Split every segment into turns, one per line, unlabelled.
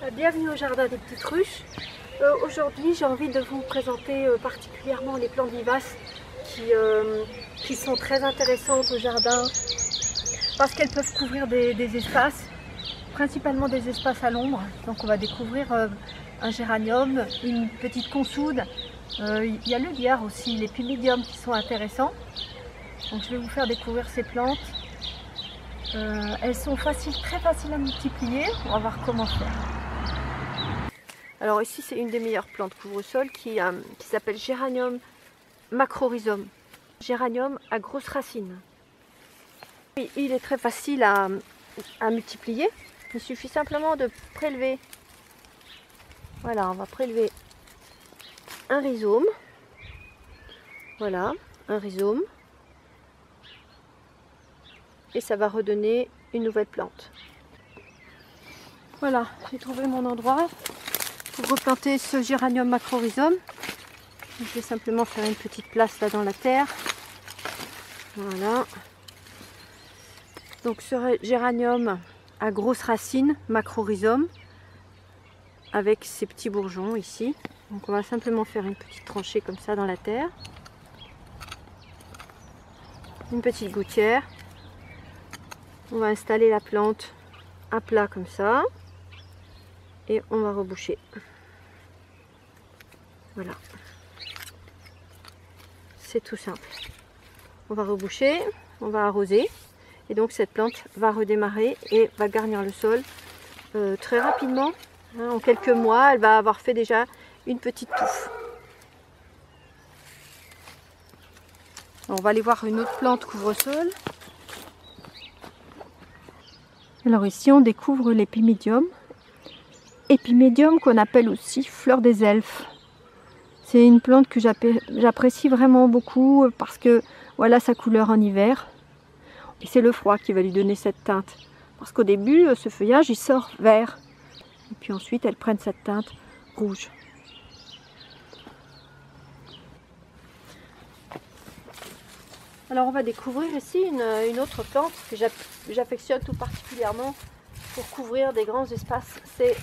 Bienvenue au jardin des petites ruches. Aujourd'hui j'ai envie de vous présenter particulièrement les plantes vivaces qui sont très intéressantes au jardin parce qu'elles peuvent couvrir des espaces, principalement des espaces à l'ombre. Donc on va découvrir un géranium, une petite consoude, il y a le liard aussi, les pumidiums qui sont intéressants. Donc je vais vous faire découvrir ces plantes. Elles sont très faciles à multiplier, on va voir comment faire. Alors ici c'est une des meilleures plantes couvre-sol qui s'appelle Géranium macrorhizome. Géranium à grosses racines. Il est très facile à multiplier. Il suffit simplement de prélever. Voilà, on va prélever un rhizome. Voilà, un rhizome. Et ça va redonner une nouvelle plante. Voilà, j'ai trouvé mon endroit pour replanter ce géranium macrorhizome. Je vais simplement faire une petite place là dans la terre. Voilà. Donc ce géranium à grosses racines, macrorhizome, avec ses petits bourgeons ici. Donc on va simplement faire une petite tranchée comme ça dans la terre. Une petite gouttière. On va installer la plante à plat comme ça. Et on va reboucher. Voilà. C'est tout simple. On va reboucher, on va arroser. Et donc cette plante va redémarrer et va garnir le sol très rapidement. En quelques mois, elle va avoir fait déjà une petite touffe. On va aller voir une autre plante couvre-sol. Alors ici, on découvre l'épimedium. Épimedium qu'on appelle aussi fleur des elfes. C'est une plante que j'apprécie vraiment beaucoup parce que voilà sa couleur en hiver. Et c'est le froid qui va lui donner cette teinte. Parce qu'au début, ce feuillage, il sort vert. Et puis ensuite, elles prennent cette teinte rouge. Alors on va découvrir ici une autre plante que j'affectionne tout particulièrement pour couvrir des grands espaces. C'est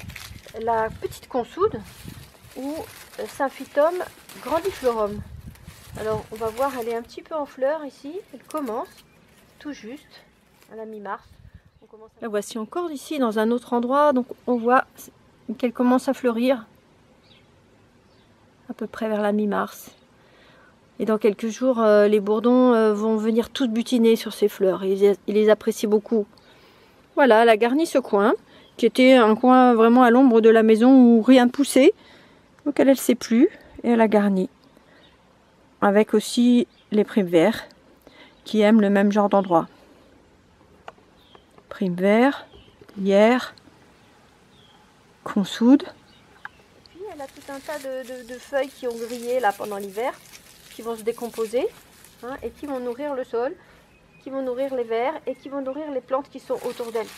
la petite consoude ou Symphytum grandiflorum. Alors on va voir, elle est un petit peu en fleur ici. Elle commence tout juste à la mi-mars. La voici encore ici dans un autre endroit. Donc on voit qu'elle commence à fleurir à peu près vers la mi-mars. Et dans quelques jours, les bourdons vont venir tous butiner sur ces fleurs. Ils les apprécient beaucoup. Voilà, elle a garni ce coin, qui était un coin vraiment à l'ombre de la maison où rien ne poussait. Donc elle ne sait plus et elle a garni. Avec aussi les primes verts qui aiment le même genre d'endroit. Primes verts, lierre, consoude. Puis elle a tout un tas de feuilles qui ont grillé là pendant l'hiver, qui vont se décomposer et qui vont nourrir le sol, qui vont nourrir les vers et qui vont nourrir les plantes qui sont autour d'elle.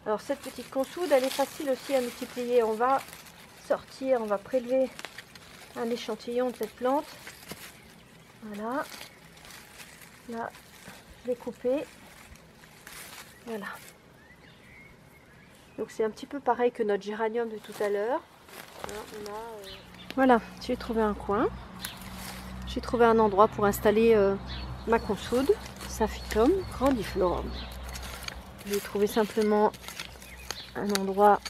Alors cette petite consoude, elle est facile aussi à multiplier. On va sortir, on va prélever un échantillon de cette plante. Voilà. Là, je l'ai coupé. Voilà. Donc c'est un petit peu pareil que notre géranium de tout à l'heure. Voilà, j'ai trouvé un coin. J'ai trouvé un endroit pour installer ma consoude, Symphytum grandiflorum. J'ai trouvé simplement un endroit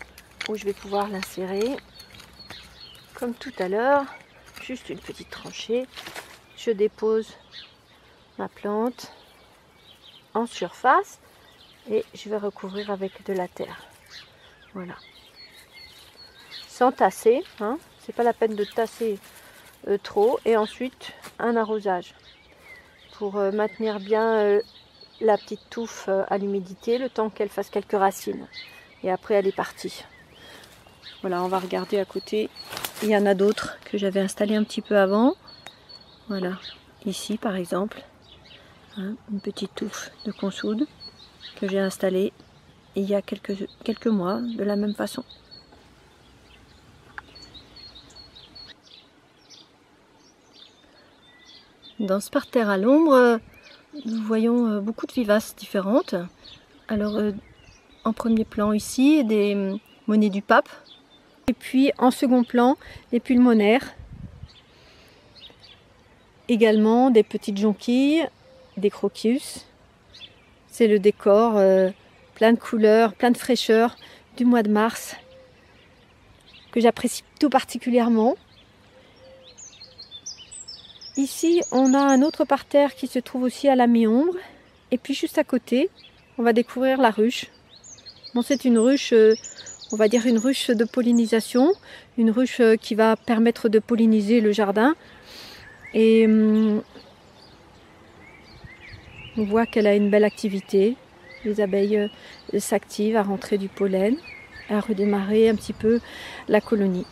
où je vais pouvoir l'insérer. Comme tout à l'heure, juste une petite tranchée. Je dépose ma plante en surface et je vais recouvrir avec de la terre. Voilà. Sans tasser, c'est pas la peine de tasser trop. Et ensuite un arrosage pour maintenir bien la petite touffe à l'humidité le temps qu'elle fasse quelques racines. Et après elle est partie. Voilà, on va regarder à côté. Il y en a d'autres que j'avais installées un petit peu avant. Voilà, ici par exemple, une petite touffe de consoude que j'ai installée il y a quelques mois de la même façon. Dans ce parterre à l'ombre, nous voyons beaucoup de vivaces différentes. Alors en premier plan ici, des monnaies du pape Et puis en second plan, les pulmonaires. Également des petites jonquilles, des crocus. C'est le décor plein de couleurs, plein de fraîcheur du mois de mars que j'apprécie tout particulièrement. Ici, on a un autre parterre qui se trouve aussi à la mi-ombre. Et puis juste à côté, on va découvrir la ruche. Bon, c'est une ruche, on va dire une ruche de pollinisation, une ruche qui va permettre de polliniser le jardin. Et on voit qu'elle a une belle activité. Les abeilles s'activent à rentrer du pollen, à redémarrer un petit peu la colonie.